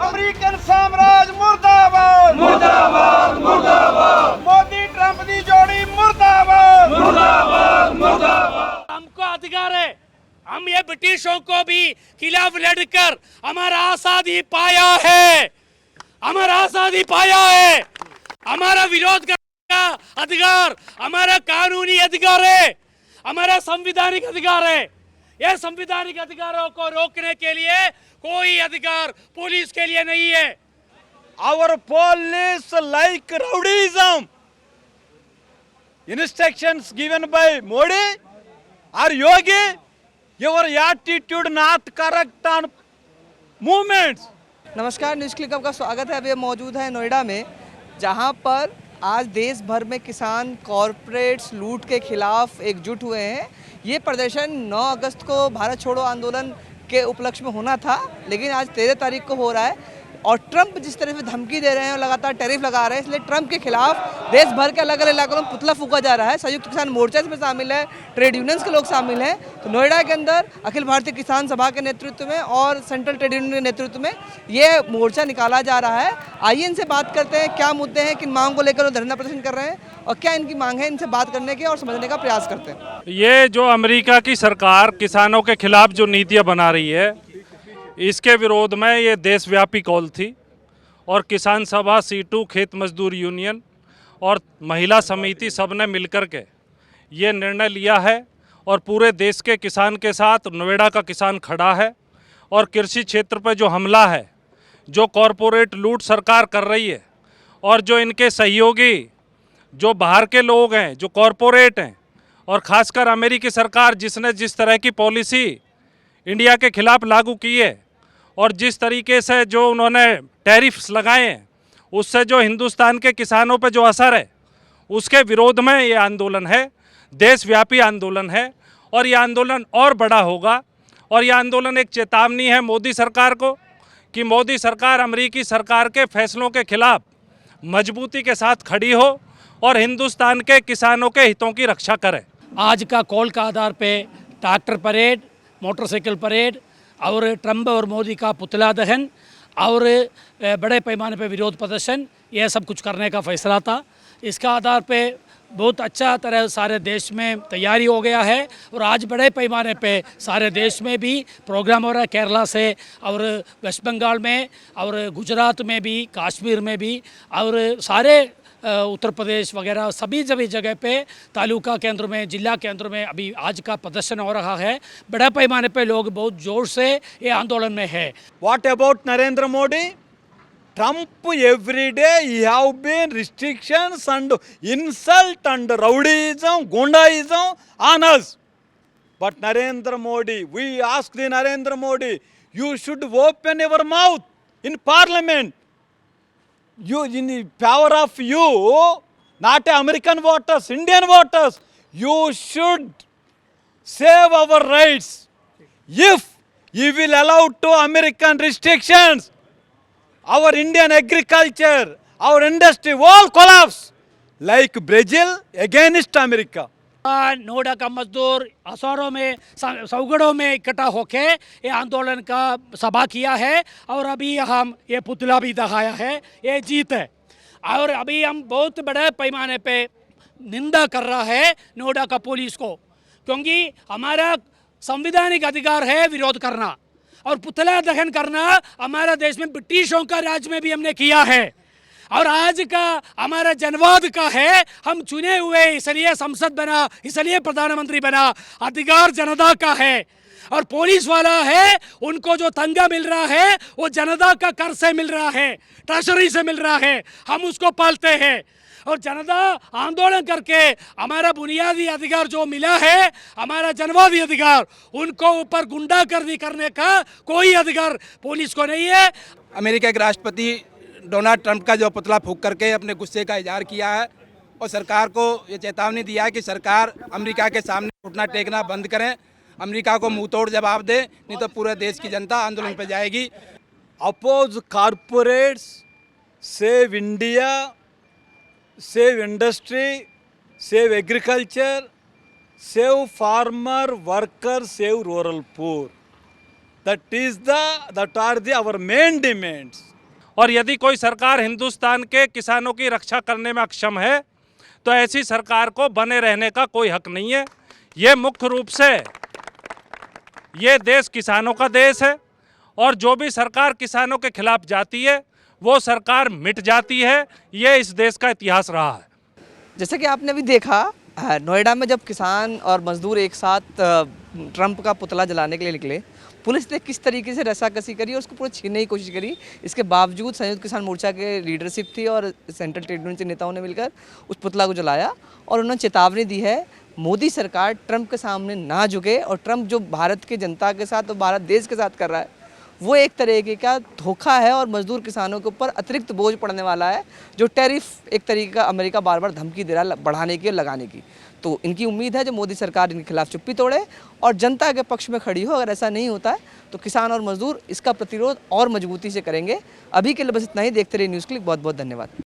American साम्राज्य मुर्दाबाद मुर्दाबाद मुर्दाबाद। मोदी ट्रंप की जोड़ी मुर्दाबाद मुर्दाबाद मुर्दाबाद। हमको अधिकार है, हम ये ब्रिटिशों को भी खिलाफ लड़कर हमारा आजादी पाया है, हमारा आजादी पाया है। हमारा विरोध करने का अधिकार हमारा कानूनी अधिकार है, हमारा संवैधानिक अधिकार है। ये संवैधानिक अधिकारों को रोकने के लिए कोई अधिकार पुलिस के लिए नहीं है। Our police like rowdyism. Instructions given by Modi or Yogi, your attitude not correct on movements. नमस्कार, न्यूज़ क्लिक का स्वागत है। अभी मौजूद है नोएडा में, जहां पर आज देश भर में किसान कॉरपोरेट्स लूट के खिलाफ एकजुट हुए हैं। ये प्रदर्शन 9 अगस्त को भारत छोड़ो आंदोलन के उपलक्ष्य में होना था, लेकिन आज 13 तारीख को हो रहा है। और ट्रंप जिस तरह से धमकी दे रहे हैं और लगातार टैरिफ लगा रहे हैं, इसलिए ट्रंप के खिलाफ देश भर के अलग अलग इलाकों में पुतला फूंका जा रहा है। संयुक्त किसान मोर्चा इसमें शामिल है, ट्रेड यूनियंस के लोग शामिल हैं। तो नोएडा के अंदर अखिल भारतीय किसान सभा के नेतृत्व में और सेंट्रल ट्रेड यूनियन के नेतृत्व में ये मोर्चा निकाला जा रहा है। आइए इनसे बात करते हैं, क्या मुद्दे हैं, किन मांग को लेकर वो धरना प्रदर्शन कर रहे हैं और क्या इनकी मांग है, इनसे बात करने की और समझने का प्रयास करते हैं। ये जो अमेरिका की सरकार किसानों के खिलाफ जो नीतियां बना रही है, इसके विरोध में ये देशव्यापी कॉल थी और किसान सभा, सीटू, खेत मजदूर यूनियन और महिला समिति सब ने मिलकर के ये निर्णय लिया है। और पूरे देश के किसान के साथ नोएडा का किसान खड़ा है। और कृषि क्षेत्र पर जो हमला है, जो कॉरपोरेट लूट सरकार कर रही है और जो इनके सहयोगी जो बाहर के लोग हैं, जो कॉरपोरेट हैं, और ख़ासकर अमेरिकी सरकार जिसने जिस तरह की पॉलिसी इंडिया के खिलाफ लागू की है और जिस तरीके से जो उन्होंने टैरिफ्स लगाए हैं, उससे जो हिंदुस्तान के किसानों पर जो असर है, उसके विरोध में ये आंदोलन है, देशव्यापी आंदोलन है। और ये आंदोलन और बड़ा होगा। और ये आंदोलन एक चेतावनी है मोदी सरकार को कि मोदी सरकार अमेरिकी सरकार के फैसलों के खिलाफ मजबूती के साथ खड़ी हो और हिंदुस्तान के किसानों के हितों की रक्षा करे। आज का कॉल का आधार पे ट्रैक्टर परेड, मोटरसाइकिल परेड और ट्रंप और मोदी का पुतला दहन और बड़े पैमाने पे विरोध प्रदर्शन, यह सब कुछ करने का फैसला था। इसका आधार पे बहुत अच्छा तरह सारे देश में तैयारी हो गया है और आज बड़े पैमाने पे सारे देश में भी प्रोग्राम हो रहा है। केरला से और वेस्ट बंगाल में और गुजरात में भी, कश्मीर में भी और सारे उत्तर प्रदेश वगैरह सभी जगह पे तालुका केंद्र में, जिला केंद्र में अभी आज का प्रदर्शन हो रहा है। बड़े पैमाने पे लोग बहुत जोर से ये आंदोलन में है। What about Narendra Modi? Trump every day he have been restrictions and insult and rowdyism, gundaism on us. But Narendra Modi, we ask the Narendra Modi, you should open your mouth in parliament. You in the power of you, not American voters, Indian voters, you should save our rights. If you will allow to American restrictions, our Indian agriculture, our industry all collapse like Brazil against America. Noida का मजदूर हजारों में, सौगड़ों में इकट्ठा होके ये आंदोलन का सभा किया है और अभी हम ये पुतला भी दिखाया है। ये जीत है और अभी हम बहुत बड़े पैमाने पे निंदा कर रहा है नोएडा का पुलिस को, क्योंकि हमारा संवैधानिक अधिकार है विरोध करना और पुतला दहन करना। हमारा देश में ब्रिटिशों का राज में भी हमने किया है और आज का हमारा जनवाद का है। हम चुने हुए इसलिए संसद बना, इसलिए प्रधानमंत्री बना। अधिकार जनता का है और पुलिस वाला है, उनको जो तंगा मिल रहा है वो जनता का कर से मिल रहा है, ट्रेजरी से मिल रहा है। हम उसको पालते हैं और जनता आंदोलन करके हमारा बुनियादी अधिकार जो मिला है, हमारा जनवादी अधिकार, उनको ऊपर गुंडागर्दी करने का कोई अधिकार पुलिस को नहीं है। अमेरिका के राष्ट्रपति डोनाल्ड ट्रंप का जो पुतला फूंक करके अपने गुस्से का इजहार किया है और सरकार को ये चेतावनी दिया है कि सरकार अमेरिका के सामने घुटना टेकना बंद करें, अमेरिका को मुंह तोड़ जवाब दे, नहीं तो पूरे देश की जनता आंदोलन पर जाएगी। Oppose corporates, save India, save industry, save agriculture, save farmer, worker, save rural poor. That are our main demands. और यदि कोई सरकार हिंदुस्तान के किसानों की रक्षा करने में अक्षम है तो ऐसी सरकार को बने रहने का कोई हक नहीं है। ये मुख्य रूप से ये देश किसानों का देश है और जो भी सरकार किसानों के खिलाफ जाती है वो सरकार मिट जाती है। ये इस देश का इतिहास रहा है। जैसे कि आपने अभी देखा नोएडा में जब किसान और मजदूर एक साथ ट्रंप का पुतला जलाने के लिए निकले, पुलिस ने किस तरीके से रस्साकसी करी और उसको पूरा छीनने की कोशिश करी। इसके बावजूद संयुक्त किसान मोर्चा के लीडरशिप थी और सेंट्रल ट्रेड यूनियन के नेताओं ने मिलकर उस पुतला को जलाया और उन्होंने चेतावनी दी है मोदी सरकार ट्रंप के सामने ना झुके और ट्रंप जो भारत की जनता के साथ और भारत देश के साथ कर रहा है वो एक तरीके का धोखा है और मजदूर किसानों के ऊपर अतिरिक्त बोझ पड़ने वाला है। जो टैरिफ एक तरीके का अमेरिका बार बार धमकी दे रहा है बढ़ाने की और लगाने की, तो इनकी उम्मीद है जो मोदी सरकार इनके खिलाफ चुप्पी तोड़े और जनता के पक्ष में खड़ी हो। अगर ऐसा नहीं होता है तो किसान और मजदूर इसका प्रतिरोध और मजबूती से करेंगे। अभी के लिए बस इतना ही। देखते रहिए न्यूज़ क्लिक। बहुत बहुत धन्यवाद।